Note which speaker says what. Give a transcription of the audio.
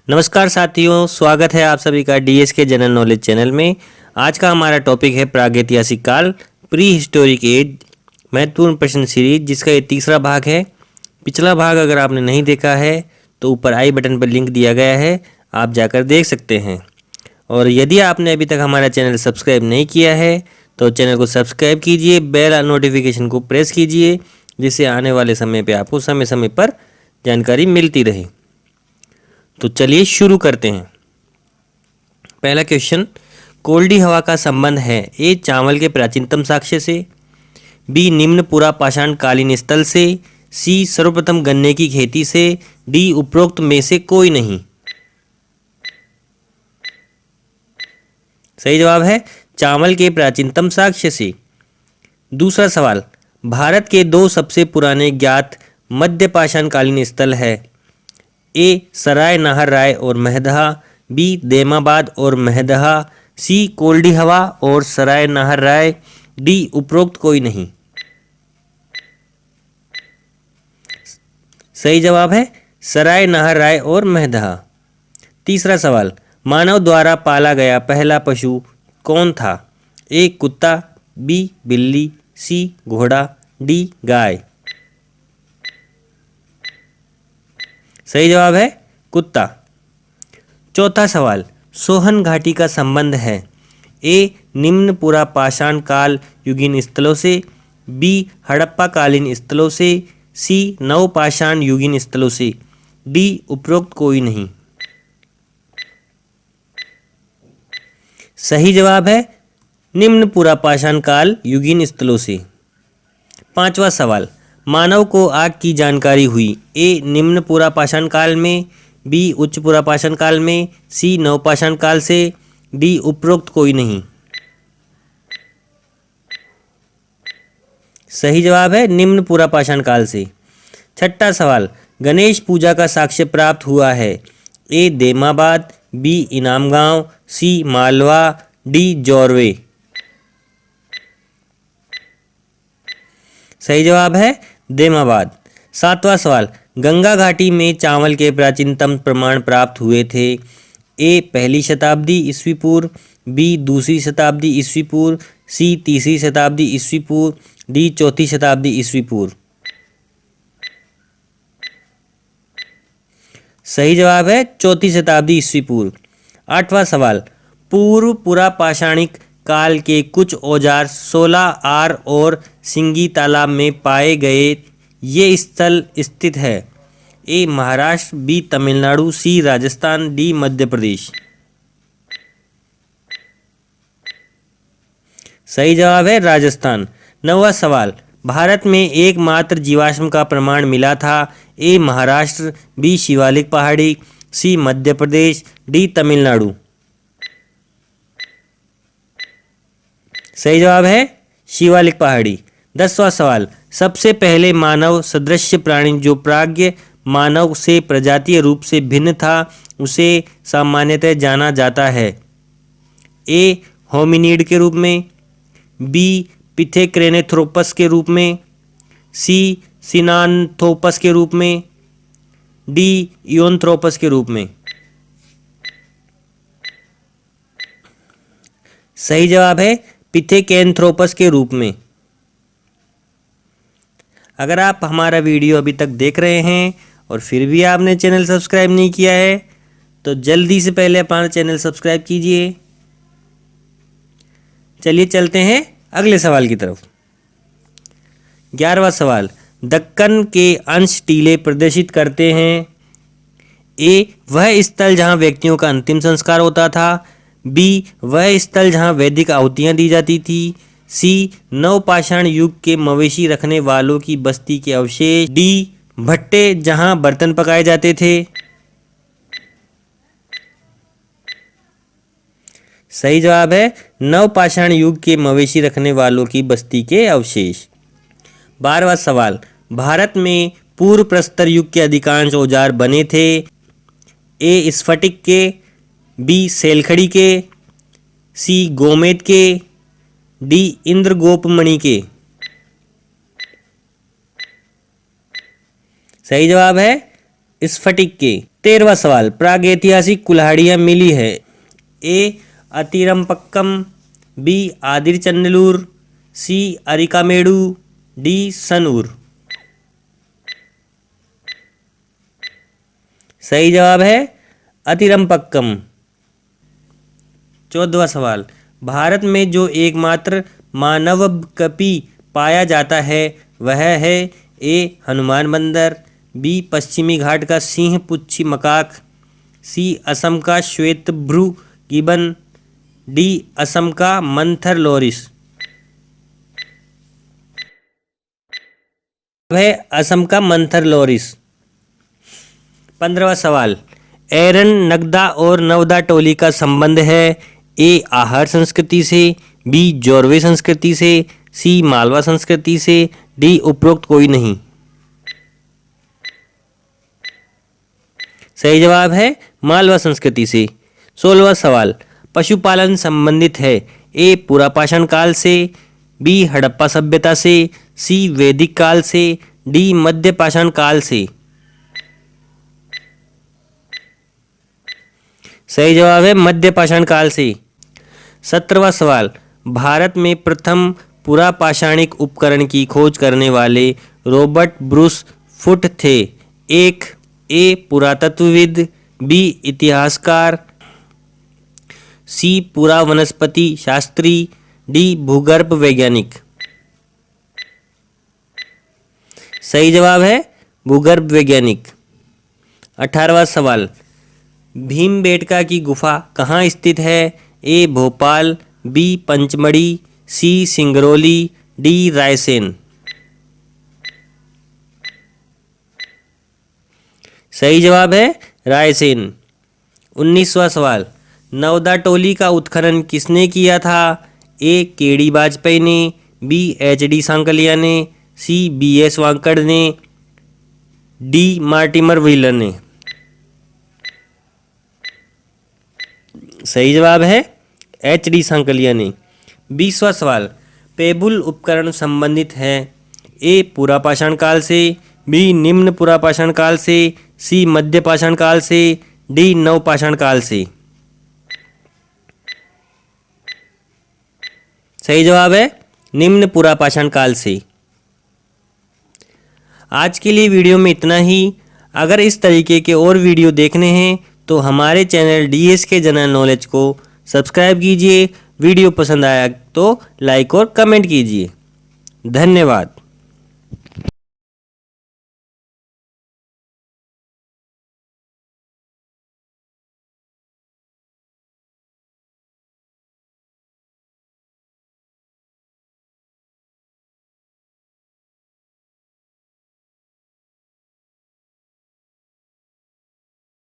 Speaker 1: नमस्कार साथियों, स्वागत है आप सभी का डीएस के जनरल नॉलेज चैनल में। आज का हमारा टॉपिक है प्रागैतिहासिक काल, प्री हिस्टोरिक एज, महत्वपूर्ण प्रश्न सीरीज, जिसका ये तीसरा भाग है। पिछला भाग अगर आपने नहीं देखा है तो ऊपर आई बटन पर लिंक दिया गया है, आप जाकर देख सकते हैं। और यदि आपने अभी तक हमारा चैनल सब्सक्राइब नहीं किया है तो चैनल को सब्सक्राइब कीजिए, बेल नोटिफिकेशन को प्रेस कीजिए, जिससे आने वाले समय पे आपको समय समय पर जानकारी मिलती रहे। तो चलिए शुरू करते हैं। पहला क्वेश्चन, कोल्डी हवा का संबंध है ए चावल के प्राचीनतम साक्ष्य से, बी निम्न पुरा पाषाण कालीन स्थल से, सी सर्वप्रथम गन्ने की खेती से, डी उपरोक्त में से कोई नहीं। सही जवाब है चावल के प्राचीनतम साक्ष्य से। दूसरा सवाल, भारत के दो सबसे पुराने ज्ञात मध्य पाषाण कालीन स्थल है ए सराय नाहर राय और महदहा, बी देमाबाद और महदहा, सी कोल्डी हवा और सराय नाहर राय, डी उपरोक्त कोई नहीं। सही जवाब है सराय नाहर राय और महदहा। तीसरा सवाल, मानव द्वारा पाला गया पहला पशु कौन था? ए कुत्ता, बी बिल्ली, सी घोड़ा, डी गाय। सही जवाब है कुत्ता। चौथा सवाल, सोहन घाटी का संबंध है ए निम्न पुरा पाषाण काल युगीन स्थलों से, बी हड़प्पा कालीन स्थलों से, सी नवपाषाण युगीन स्थलों से, डी उपरोक्त कोई नहीं। सही जवाब है निम्न पुरा पाषाण काल युगीन स्थलों से। पांचवा सवाल, मानव को आग की जानकारी हुई ए निम्न पुरा पाषाण काल में, बी उच्च पुरा पाषाण काल में, सी नवपाषाण काल से, डी उपरोक्त कोई नहीं। सही जवाब है निम्न पुरा पाषाण काल से। छठा सवाल, गणेश पूजा का साक्ष्य प्राप्त हुआ है ए देमाबाद, बी इनाम गांव, सी मालवा, डी जोरवे। सही जवाब है देमाबाद। सातवां सवाल, गंगा घाटी में चावल के प्राचीनतम प्रमाण प्राप्त हुए थे ए पहली शताब्दी ईस्वी पूर्व, बी दूसरी शताब्दी ईस्वी पूर्व, सी तीसरी शताब्दी ईस्वी पूर्व, डी चौथी शताब्दी ईस्वी पूर्व। सही जवाब है चौथी शताब्दी ईस्वी पूर्व। आठवां सवाल, पूर्व पुरा पाषाणिक काल के कुछ औजार 16 आर और सिंगी तालाब में पाए गए, ये स्थल स्थित है ए महाराष्ट्र, बी तमिलनाडु, सी राजस्थान, डी मध्य प्रदेश। सही जवाब है राजस्थान। नौवां सवाल, भारत में एकमात्र जीवाश्म का प्रमाण मिला था ए महाराष्ट्र, बी शिवालिक पहाड़ी, सी मध्य प्रदेश, डी तमिलनाडु। सही जवाब है शिवालिक पहाड़ी। 10वां सवाल, सबसे पहले मानव सदृश प्राणी जो प्राज्ञ मानव से प्रजातीय रूप से भिन्न था उसे सामान्यतः जाना जाता है ए होमिनिड के रूप में, बी पिथेक्रेनेथ्रोपस के रूप में, सी सिनानथोपस के रूप में, डी इयोनथ्रोपस के रूप में। सही जवाब है पिथेकेंथ्रोपस के रूप में। अगर आप हमारा वीडियो अभी तक देख रहे हैं और फिर भी आपने चैनल सब्सक्राइब नहीं किया है तो जल्दी से पहले हमारा चैनल सब्सक्राइब कीजिए। चलिए चलते हैं अगले सवाल की तरफ। 11वां सवाल, दक्कन के अंश टीले प्रदर्शित करते हैं ए वह स्थल जहां व्यक्तियों का अंतिम संस्कार होता था, बी वह स्थल जहां वैदिक आहुतियां दी जाती थी, सी नवपाषाण युग के मवेशी रखने वालों की बस्ती के अवशेष, डी भट्टे जहां बर्तन पकाए जाते थे। सही जवाब है नवपाषाण युग के मवेशी रखने वालों की बस्ती के अवशेष। 12वां सवाल, भारत में पूर्व प्रस्तर युग के अधिकांश औजार बने थे ए स्फटिक के, बी सेलखड़ी के, सी गोमेद के, डी इंद्रगोपमणि के। सही जवाब है स्फटिक के। 13वां सवाल, प्रागैतिहासिक कुल्हाड़ियाँ मिली है। ए अतिरम्पक्कम, बी आदिरचन्नेलूर, सी अरिकामेडू, डी सनूर। सही जवाब है अतिरम्पक्कम। 14वां सवाल, भारत में जो एकमात्र मानवकपी पाया जाता है वह है। ए हनुमान बंदर, बी पश्चिमी घाट का सिंह पुच्छी मकाक, सी असम का श्वेतभ्रू गिबन, डी असम का मंथर लोरिस। वह असम का मंथर लोरिस। 15वां सवाल, एरन नगदा और नवदा टोली का संबंध है। ए आहार संस्कृति से, बी जोरवे संस्कृति से, सी मालवा संस्कृति से, डी उपरोक्त कोई नहीं। सही जवाब है मालवा संस्कृति से। 16वां सवाल, पशुपालन संबंधित है। ए पुरापाषाण काल से, बी हड़प्पा सभ्यता से, सी वैदिक काल से, डी मध्य पाषाण काल से। सही जवाब है मध्य पाषाण काल से। 17वां सवाल, भारत में प्रथम पुरापाषाणिक उपकरण की खोज करने वाले रॉबर्ट ब्रूस फुट थे। एक ए पुरातत्वविद, बी इतिहासकार, सी पुरावनस्पति शास्त्री, डी भूगर्भ वैज्ञानिक। सही जवाब है भूगर्भ वैज्ञानिक। 18वां सवाल, भीमबेटका की गुफा कहाँ स्थित है। ए भोपाल, बी पंचमढ़ी, सी सिंगरौली, डी रायसेन। सही जवाब है रायसेन। 19वां सवाल, नवदा टोली का उत्खनन किसने किया था। ए केडी वाजपेयी ने, बी एच.डी. सांकलिया ने, सी बी.एस. वांकड़ ने, डी मार्टिमर व्हीलर ने। सही जवाब है एच.डी. सांकलिया ने। 20वां सवाल, पेबुल उपकरण संबंधित है। ए पुरापाषाण काल से, बी निम्न पुरापाषाण काल से, सी मध्य पाषाण काल से, डी नवपाषाण काल से। सही जवाब है निम्न पुरापाषाण काल से। आज के लिए वीडियो में इतना ही। अगर इस तरीके के और वीडियो देखने हैं तो हमारे चैनल डीएसके जनरल नॉलेज को सब्सक्राइब कीजिए। वीडियो पसंद आया तो लाइक और कमेंट कीजिए। धन्यवाद।